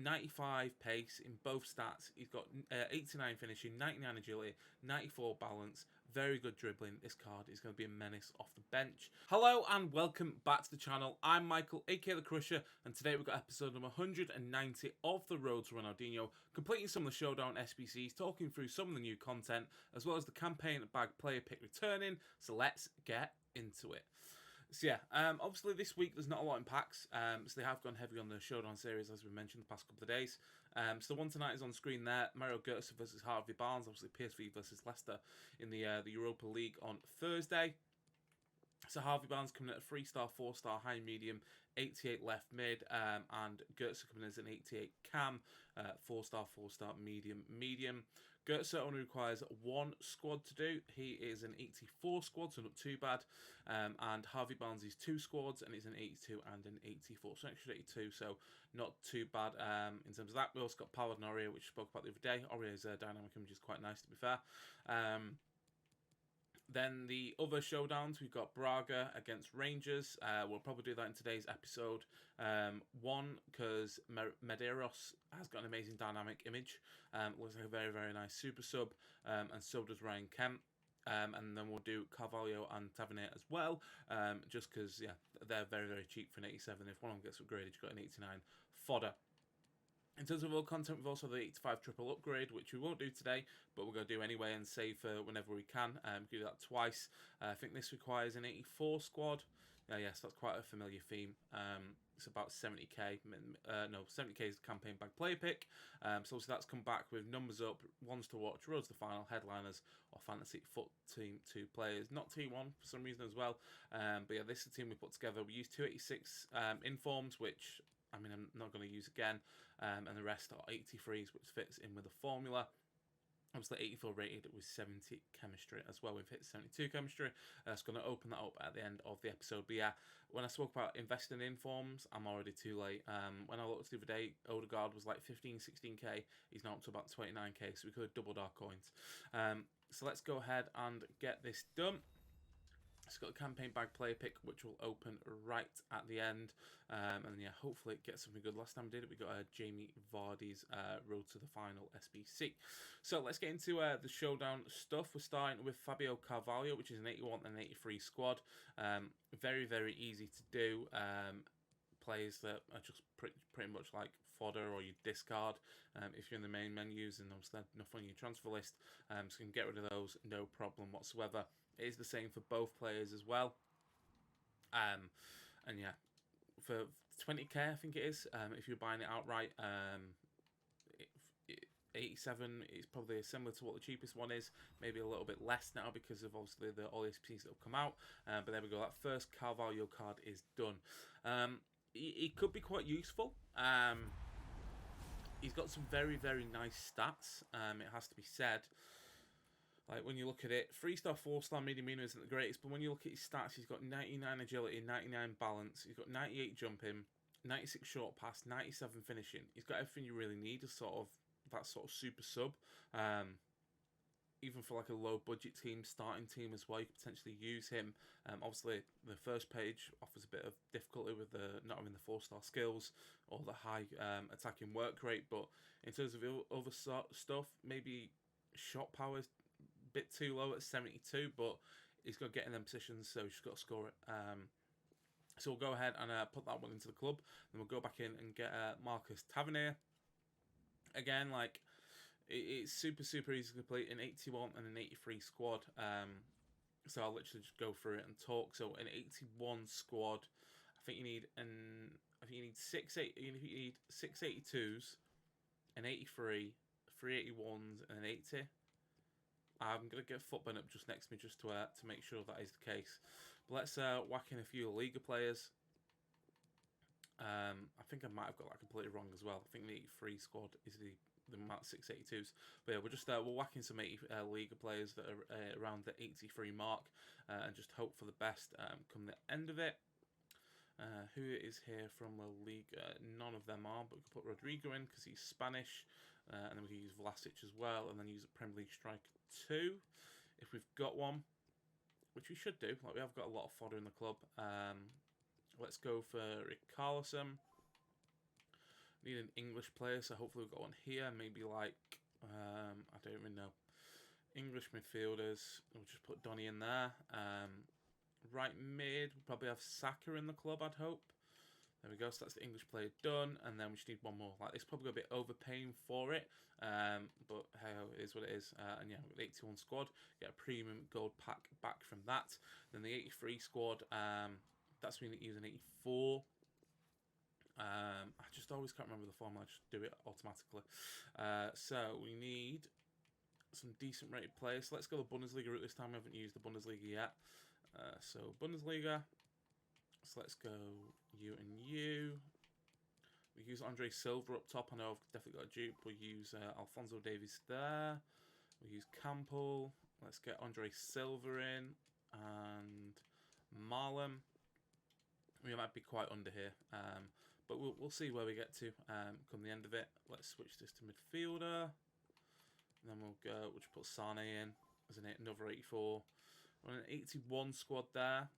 95 pace in both stats. He's got 89 finishing, 99 agility, 94 balance. Very good dribbling. This card is going to be a menace off the bench. Hello and welcome back to the channel. I'm Michael, aka The Crusher, and today we've got episode number 190 of the Road to Ronaldinho, completing some of the Showdown SBCs, talking through some of the new content, as well as the campaign bag player pick returning. So let's get into it. So yeah, obviously this week there's not a lot in packs, so they have gone heavy on the Showdown series as we mentioned the past couple of days. So the one tonight is on screen there, Mario Götze versus Harvey Barnes, obviously PSV versus Leicester in the Europa League on Thursday. So Harvey Barnes coming at a 3-star, 4-star, high medium, 88 left mid, and Götze coming as an 88 cam, 4-star, 4-star, medium. Götze only requires one squad to do. He is an 84 squad, so not too bad. And Harvey Barnes is 2 squads, and it's an 82 and an 84, so extra 82, so not too bad in terms of that. We also got Powered and Aurier, which we spoke about the other day. Aurier's dynamic image is quite nice, to be fair. Then the other showdowns, we've got Braga against Rangers. We'll probably do that in today's episode. One, because Medeiros has got an amazing dynamic image. Looks like a very, very nice super sub. And so does Ryan Kemp. And then we'll do Carvalho and Tavernier as well. Just because, yeah, they're very, very cheap for an 87. If one of them gets upgraded, you've got an 89 fodder. In terms of all content, we've also the 85 triple upgrade, which we won't do today, but we're going to do anyway and save for whenever we can. We can do that twice. I think this requires an 84 squad. Yes, that's quite a familiar theme. It's about 70k. No, 70k is the campaign bag player pick. So that's come back with numbers up, ones to watch, roads to the final, headliners, or fantasy foot team 2 players. Not T1 for some reason as well. But yeah, this is the team we put together. We used 286 informs, which I mean, I'm not going to use again, and the rest are 83s, which fits in with the formula. Obviously, 84 rated with 70 chemistry as well. We've hit 72 chemistry. It's going to open that up at the end of the episode. But yeah, when I spoke about investing in forms, I'm already too late. When I looked the other day, Odegaard was like 15, 16k. He's now up to about 29k, so we could have doubled our coins. So let's go ahead and get this done. It's got a campaign bag player pick, which will open right at the end. And then, yeah, hopefully it gets something good. Last time we did it, we got Jamie Vardy's Road to the Final SBC. So let's get into the showdown stuff. We're starting with Fabio Carvalho, which is an 81 and 83 squad. Very, very easy to do. Players that are just pretty much like fodder or you discard if you're in the main menus, and obviously nothing on your transfer list. So you can get rid of those, no problem whatsoever. It is the same for both players as well. And yeah, for 20k, I think it is. If you're buying it outright, 87 is probably similar to what the cheapest one is. Maybe a little bit less now because of obviously all the SPCs that have come out. But there we go. That first Carvalho card is done. It could be quite useful. He's got some very, very nice stats. It has to be said. Like, when you look at it, 3-star, 4-star, medium isn't the greatest, but when you look at his stats, he's got 99 agility, 99 balance, he's got 98 jumping, 96 short pass, 97 finishing. He's got everything you really need as sort of that sort of super sub. Even for like a low budget team, starting team as well, you could potentially use him. Obviously, the first page offers a bit of difficulty with the not having the 4-star skills or the high attacking work rate, but in terms of other stuff, maybe shot power is bit too low at 72, but he's got to get in them positions, so he's just got to score it. So we'll go ahead and put that one into the club. Then we'll go back in and get Marcus Tavernier. Again, like, it's super, super easy to complete an 81 and an 83 squad. So I'll literally just go through it and talk. So an 81 squad, I think you need six 82s, an 83, 381s, and an 80. I'm going to get Footburn up just next to me just to make sure that is the case. But let's whack in a few Liga players. I think I might have got that completely wrong as well. I think the 83 squad is the amount of 682s. But yeah, we'll whack in some 80 Liga players that are around the 83 mark and just hope for the best come the end of it. Who is here from La Liga? None of them are, but we can put Rodrigo in because he's Spanish. And then we can use Vlasic as well, and then use a Premier League striker 2 if we've got one, which we should do. Like, we have got a lot of fodder in the club. Let's go for Rick Carlson. Need an English player, so hopefully we've got one here. Maybe like, I don't even know. English midfielders. We'll just put Donny in there. Right mid, we'll probably have Saka in the club, I'd hope. There we go, so that's the English player done, and then we just need one more. Like, it's probably a bit overpaying for it, but hey, it is what it is. And yeah, we've got the 81 squad, get a premium gold pack back from that. Then the 83 squad, that's me using 84. I just always can't remember the formula, I just do it automatically. So we need some decent rated players. So let's go the Bundesliga route this time. We haven't used the Bundesliga yet. So Bundesliga. So let's go you and you. We use Andre Silva up top. I know I've definitely got a dupe. We'll use Alphonso Davies there. We'll use Campbell. Let's get Andre Silva in. And Marlon. We might be quite under here. But we'll see where we get to come the end of it. Let's switch this to midfielder. And then we'll just put Sane in as another 84. We're an 81 squad there.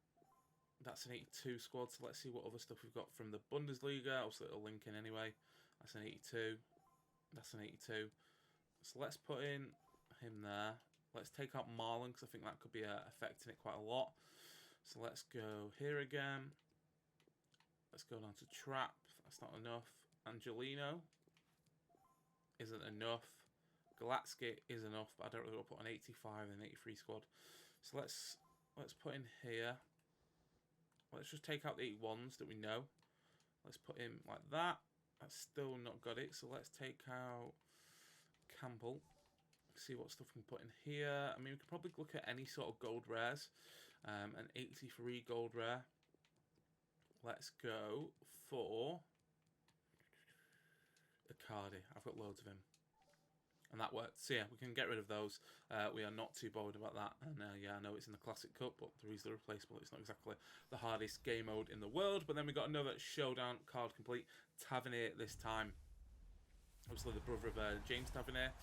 That's an 82 squad, so let's see what other stuff we've got from the Bundesliga. I'll slip a link in anyway. That's an 82. That's an 82. So let's put in him there. Let's take out Marlon, because I think that could be affecting it quite a lot. So let's go here again. Let's go down to Trap. That's not enough. Angelino isn't enough. Galatsky is enough, but I don't really want to put an 85 and an 83 squad. So let's put in here. Let's just take out the 81s that we know. Let's put him like that. That's still not got it. So let's take out Campbell. See what stuff we can put in here. I mean, we could probably look at any sort of gold rares. An 83 gold rare. Let's go for Icardi. I've got loads of him. And that worked. So yeah, we can get rid of those. We are not too bothered about that. And yeah, I know it's in the Classic Cup, but they're easily replaceable. It's not exactly the hardest game mode in the world. But then we got another Showdown card complete. Tavernier this time. Obviously the brother of James Tavernier.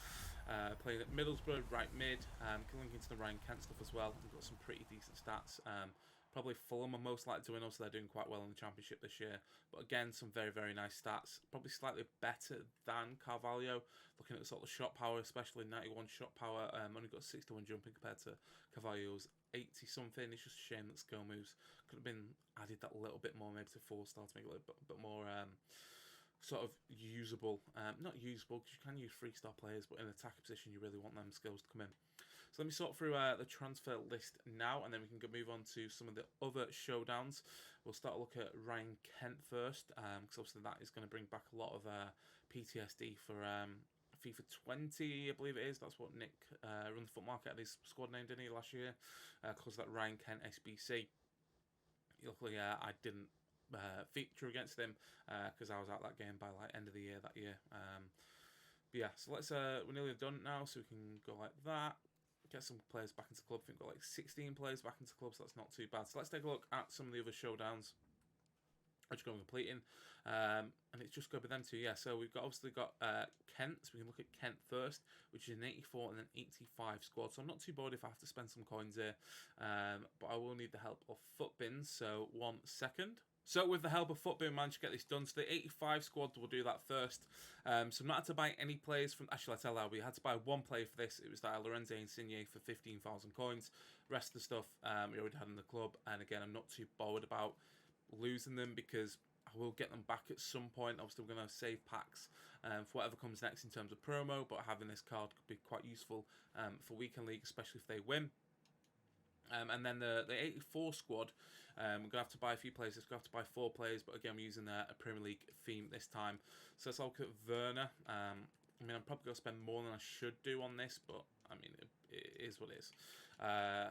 Playing at Middlesbrough, right mid. Linking to the Ryan Kent stuff as well. We've got some pretty decent stats. Probably Fulham are most likely to win, also they're doing quite well in the Championship this year. But again, some very, very nice stats. Probably slightly better than Carvalho. Looking at the sort of shot power, especially 91 shot power. Only got 61 jumping compared to Carvalho's 80-something. It's just a shame that skill moves could have been added that little bit more, maybe to 4-star to make it a little bit more sort of usable. Not usable, because you can use 3-star players, but in an attacking position, you really want them skills to come in. So let me sort through the transfer list now, and then we can move on to some of the other showdowns. We'll start a look at Ryan Kent first, because obviously that is going to bring back a lot of PTSD for FIFA 20, I believe it is. That's what Nick Run the Foot Market had his squad name, didn't he, last year? Calls that Ryan Kent SBC. Luckily, I didn't feature against him because I was out that game by like end of the year that year. But yeah, so let's we're nearly done now, so we can go like that. Get some players back into the club. I think we've got like 16 players back into the club, so that's not too bad. So let's take a look at some of the other showdowns. I'm just going completing, and it's just go with them two. Yeah, so we've obviously got Kent, so we can look at Kent first, which is an 84 and an 85 squad. So I'm not too bored if I have to spend some coins here, but I will need the help of Footbins. So 1 second. So with the help of Footbin, managed to get this done. So the 85 squad will do that first. So I'm not had to buy any players from... Actually, I tell you, we had to buy one player for this. It was that Lorenzo Insigne for 15,000 coins. The rest of the stuff we already had in the club. And again, I'm not too bothered about losing them because I will get them back at some point. Obviously, we're going to save packs for whatever comes next in terms of promo. But having this card could be quite useful for Weekend League, especially if they win. And then the 84 squad, we're going to have to buy a few players. We're going to have to buy 4 players, but again, we're using a Premier League theme this time. So let's look at Werner. I mean, I'm probably going to spend more than I should do on this, but I mean, it is what it is.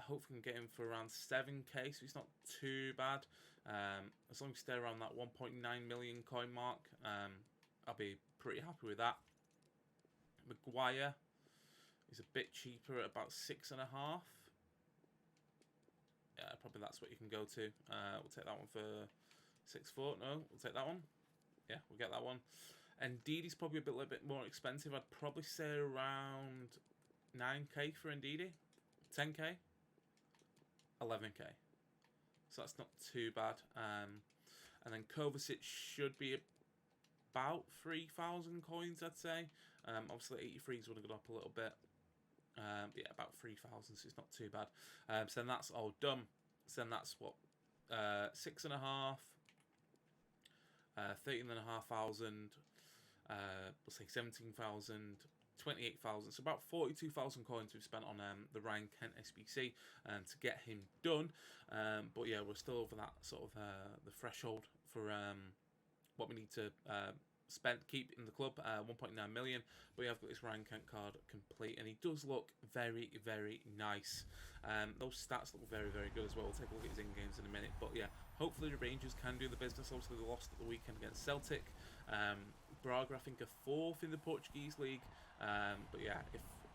Hopefully we can get him for around 7k, so it's not too bad. As long as we stay around that 1.9 million coin mark, I'll be pretty happy with that. Maguire is a bit cheaper at about 6.5. Yeah, probably that's what you can go to. We'll take that one for 6.4. No, we'll take that one. Yeah, we'll get that one. And Ndidi's probably a little bit more expensive. I'd probably say around 9k for Ndidi. 10k. 11k. So that's not too bad. And then Kovacic should be about 3,000 coins, I'd say. Obviously 83s would have gone up a little bit. But yeah, about 3,000, so it's not too bad. So then that's all done. So then that's what, 6.5, 13,500, let's say 17,000, 28,000. So about 42,000 coins we've spent on the Ryan Kent SBC to get him done. But yeah, we're still over that sort of the threshold for what we need to keep in the club, 1.9 million. But yeah, I've got this Ryan Kent card complete, and he does look very, very nice. Those stats look very, very good as well. We'll take a look at his in-games in a minute. But yeah, hopefully the Rangers can do the business. Obviously they lost at the weekend against Celtic. Braga, I think, are 4th in the Portuguese league. But yeah,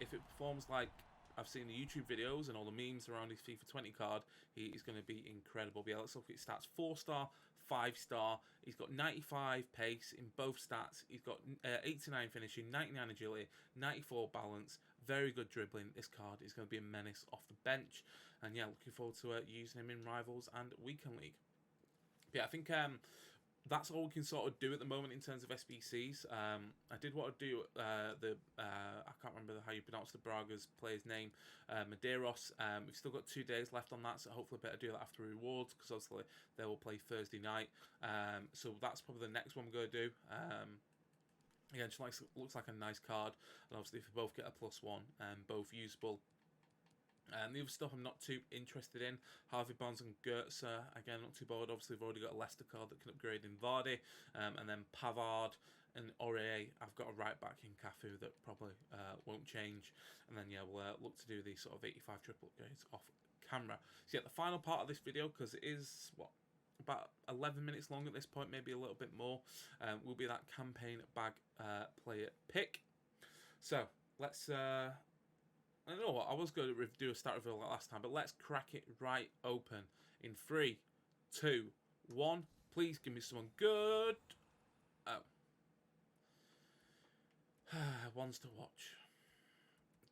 if it performs like I've seen the YouTube videos and all the memes around his FIFA20 card, he is going to be incredible. But yeah, let's look at his stats. 4-star, 5-star. He's got 95 pace in both stats. He's got 89 finishing, 99 agility, 94 balance. Very good dribbling. This card is going to be a menace off the bench. And yeah, looking forward to using him in Rivals and Weekend League. But yeah, I think that's all we can sort of do at the moment in terms of SBCs. I did want to do I can't remember how you pronounce the Braga's player's name, Medeiros. We've still got 2 days left on that, so hopefully better do that after rewards, because obviously they will play Thursday night. So that's probably the next one we're going to do. Again, just looks like a nice card, and obviously if we both get a +1, both usable. The other stuff I'm not too interested in. Harvey Barnes and Goetze, again, not too bothered. Obviously, we've already got a Leicester card that can upgrade in Vardy. And then Pavard and Aurier, I've got a right back in Cafu that probably won't change. And then, yeah, we'll look to do these sort of 85 triple upgrades off camera. So, yeah, the final part of this video, because it is, what, about 11 minutes long at this point, maybe a little bit more, will be that campaign bag player pick. So, let's... I don't know what, I was going to do a start reveal like last time, but let's crack it right open in 3, 2, 1. Please give me someone good. Oh. Ones to watch.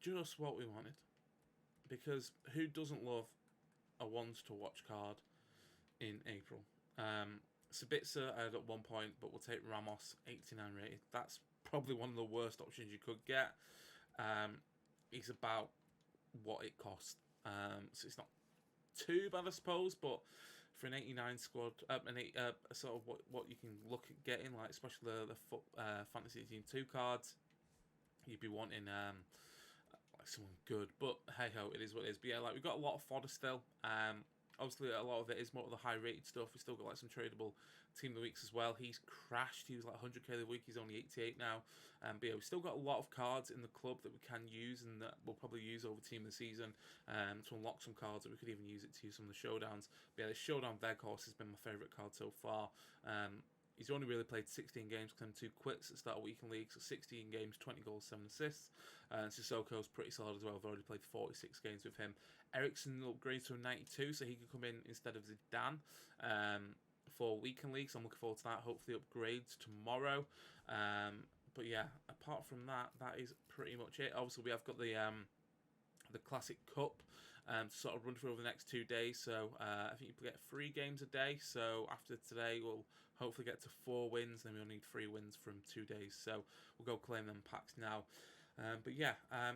Just what we wanted. Because who doesn't love a ones to watch card in April? Sabitzer I had at one point, but we'll take Ramos, 89 rated. That's probably one of the worst options you could get. He's about what it cost, so it's not too bad, I suppose. But for an 89 squad, sort of what you can look at getting, like especially the Fantasy Team 2 cards, you'd be wanting like someone good. But hey ho, it is what it is. But yeah, like we've got a lot of fodder still. Obviously, a lot of it is more of the high-rated stuff. We've still got like some tradable Team of the Weeks as well. He's crashed. He was like 100k the week. He's only 88 now. But yeah, we've still got a lot of cards in the club that we can use and that we'll probably use over Team of the Season to unlock some cards that we could even use it to use some of the showdowns. But yeah, the Showdown Veghorst has been my favourite card so far. He's only really played 16 games because 2 quits at the start of Weekend League, so 16 games, 20 goals, 7 assists. Sissoko's pretty solid as well. I've already played 46 games with him. Ericsson upgrades to a 92, so he could come in instead of Zidane for Weekend League, so I'm looking forward to that. Hopefully upgrades tomorrow. But yeah, apart from that, that is pretty much it. Obviously, we have got the Classic Cup to sort of run through over the next 2 days. So I think you get 3 games a day. So after today, we'll hopefully get to 4 wins. Then we'll need 3 wins from 2 days. So we'll go claim them packs now. But yeah,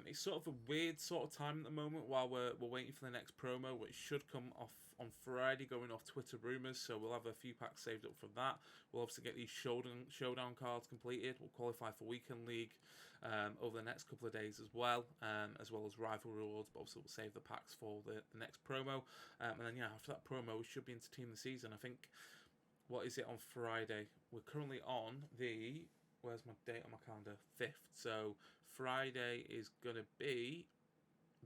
it's sort of a weird sort of time at the moment while we're waiting for the next promo, which should come off on Friday, going off Twitter rumours. So we'll have a few packs saved up for that. We'll obviously get these showdown cards completed. We'll qualify for Weekend League over the next couple of days as well as rival rewards. But obviously we'll save the packs for the next promo. And then yeah, after that promo, we should be into Team of the Season. I think, what is it on Friday? We're currently on the... Where's my date on my calendar? 5th. So Friday is going to be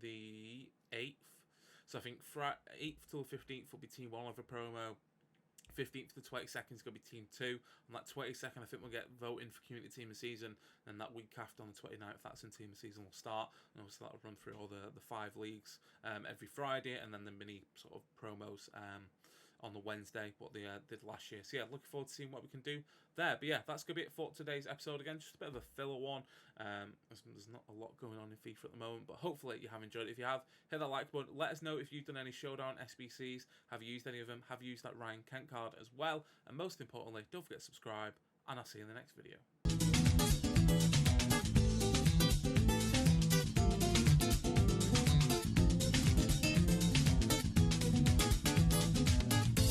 the 8th. So I think 8th till 15th will be Team 1 of a promo. 15th to 22nd is going to be Team 2. On that 22nd, I think we'll get voting for Community Team of the Season. And that week after, on the 29th, that's when Team of the Season will start. And obviously that'll run through all the 5 leagues every Friday. And then the mini sort of promos on the Wednesday, what they did last year. So yeah, looking forward to seeing what we can do there. But yeah, that's going to be it for today's episode. Again, just a bit of a filler one. There's not a lot going on in FIFA at the moment, but hopefully you have enjoyed it. If you have, hit that like button. Let us know if you've done any Showdown SBCs. Have you used any of them? Have you used that Ryan Kent card as well? And most importantly, don't forget to subscribe. and I'll see you in the next video.